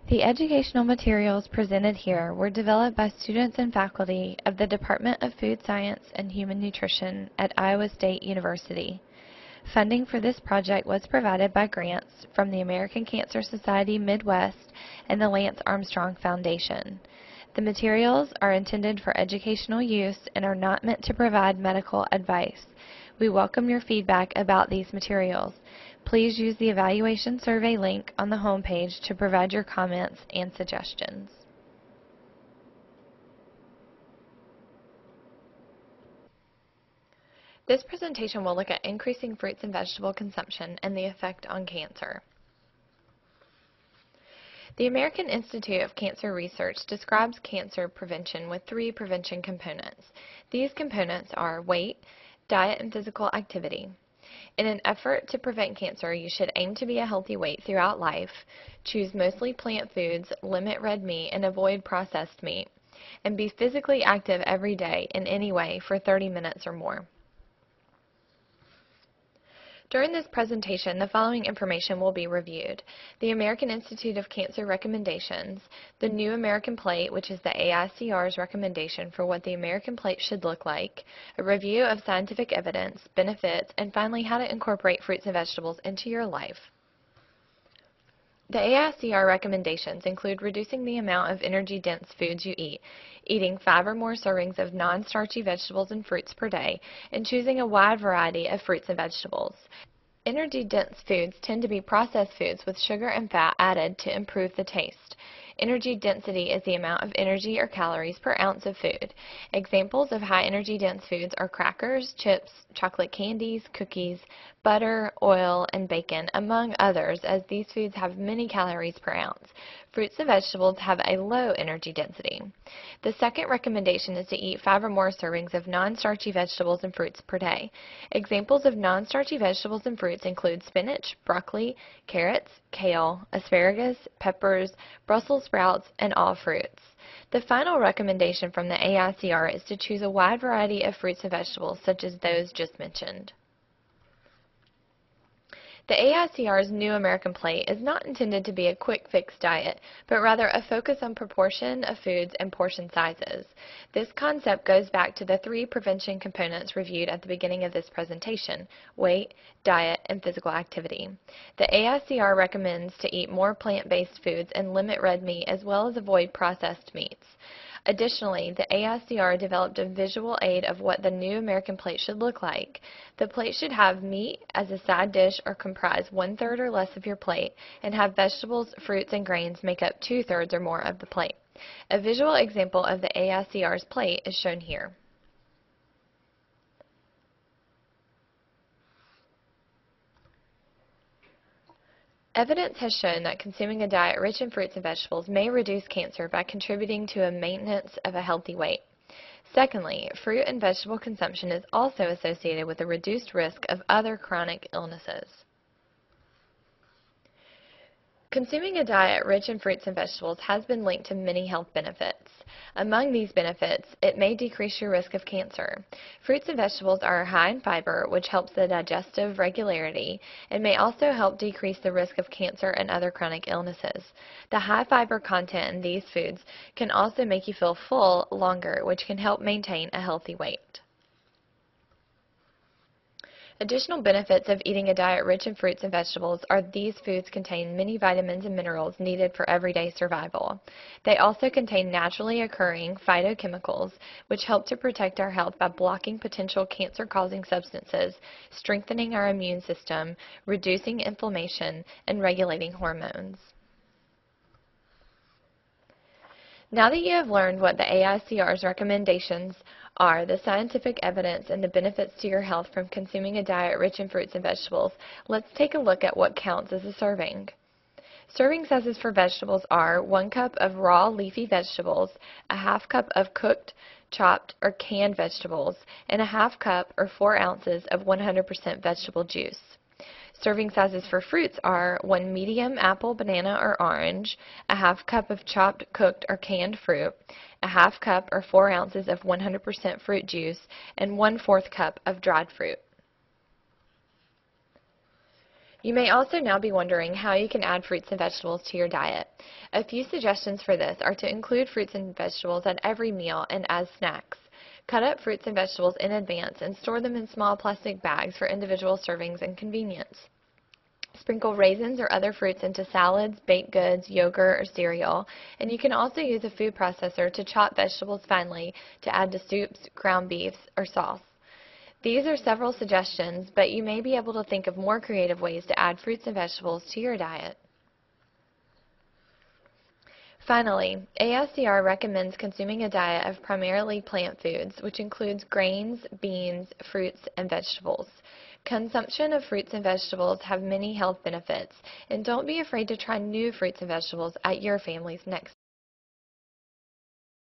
The educational materials presented here were developed by students and faculty of the Department of Food Science and Human Nutrition at Iowa State University. Funding for this project was provided by grants from the American Cancer Society Midwest and the Lance Armstrong Foundation. The materials are intended for educational use and are not meant to provide medical advice. We welcome your feedback about these materials. Please use the evaluation survey link on the homepage to provide your comments and suggestions. This presentation will look at increasing fruits and vegetable consumption and the effect on cancer. The American Institute of Cancer Research describes cancer prevention with 3 prevention components. These components are weight, diet, and physical activity. In an effort to prevent cancer, you should aim to be a healthy weight throughout life, choose mostly plant foods, limit red meat, and avoid processed meat, and be physically active every day in any way for 30 minutes or more. During this presentation, the following information will be reviewed: the American Institute of Cancer recommendations, the New American Plate, which is the AICR's recommendation for what the American plate should look like, a review of scientific evidence, benefits, and finally how to incorporate fruits and vegetables into your life. The AICR recommendations include reducing the amount of energy-dense foods you eat, eating 5 or more servings of non-starchy vegetables and fruits per day, and choosing a wide variety of fruits and vegetables. Energy-dense foods tend to be processed foods with sugar and fat added to improve the taste. Energy density is the amount of energy or calories per ounce of food. Examples of high energy dense foods are crackers, chips, chocolate candies, cookies, butter, oil, and bacon, among others, as these foods have many calories per ounce. Fruits and vegetables have a low energy density. The second recommendation is to eat 5 or more servings of non-starchy vegetables and fruits per day. Examples of non-starchy vegetables and fruits include spinach, broccoli, carrots, kale, asparagus, peppers, Brussels sprouts, and all fruits. The final recommendation from the AICR is to choose a wide variety of fruits and vegetables, such as those just mentioned. The AICR's New American Plate is not intended to be a quick fix diet, but rather a focus on proportion of foods and portion sizes. This concept goes back to the 3 prevention components reviewed at the beginning of this presentation: weight, diet, and physical activity. The AICR recommends to eat more plant-based foods and limit red meat, as well as avoid processed meats. Additionally, the AICR developed a visual aid of what the New American Plate should look like. The plate should have meat as a side dish or comprise 1/3 or less of your plate, and have vegetables, fruits, and grains make up 2/3 or more of the plate. A visual example of the AICR's plate is shown here. Evidence has shown that consuming a diet rich in fruits and vegetables may reduce cancer by contributing to a maintenance of a healthy weight. Secondly, fruit and vegetable consumption is also associated with a reduced risk of other chronic illnesses. Consuming a diet rich in fruits and vegetables has been linked to many health benefits. Among these benefits, it may decrease your risk of cancer. Fruits and vegetables are high in fiber, which helps the digestive regularity, and may also help decrease the risk of cancer and other chronic illnesses. The high fiber content in these foods can also make you feel full longer, which can help maintain a healthy weight. Additional benefits of eating a diet rich in fruits and vegetables are these foods contain many vitamins and minerals needed for everyday survival. They also contain naturally occurring phytochemicals, which help to protect our health by blocking potential cancer-causing substances, strengthening our immune system, reducing inflammation, and regulating hormones. Now that you have learned what the AICR's recommendations are, the scientific evidence, and the benefits to your health from consuming a diet rich in fruits and vegetables, let's take a look at what counts as a serving. Serving sizes for vegetables are 1 cup of raw leafy vegetables, a 1/2 cup of cooked, chopped, or canned vegetables, and a 1/2 cup or 4 ounces of 100% vegetable juice. Serving sizes for fruits are 1 medium apple, banana, or orange, a 1/2 cup of chopped, cooked, or canned fruit, a 1/2 cup or 4 ounces of 100% fruit juice, and 1/4 cup of dried fruit. You may also now be wondering how you can add fruits and vegetables to your diet. A few suggestions for this are to include fruits and vegetables at every meal and as snacks. Cut up fruits and vegetables in advance and store them in small plastic bags for individual servings and convenience. Sprinkle raisins or other fruits into salads, baked goods, yogurt, or cereal, and you can also use a food processor to chop vegetables finely to add to soups, ground beefs, or sauce. These are several suggestions, but you may be able to think of more creative ways to add fruits and vegetables to your diet. Finally, AICR recommends consuming a diet of primarily plant foods, which includes grains, beans, fruits, and vegetables. Consumption of fruits and vegetables have many health benefits, and don't be afraid to try new fruits and vegetables at your family's next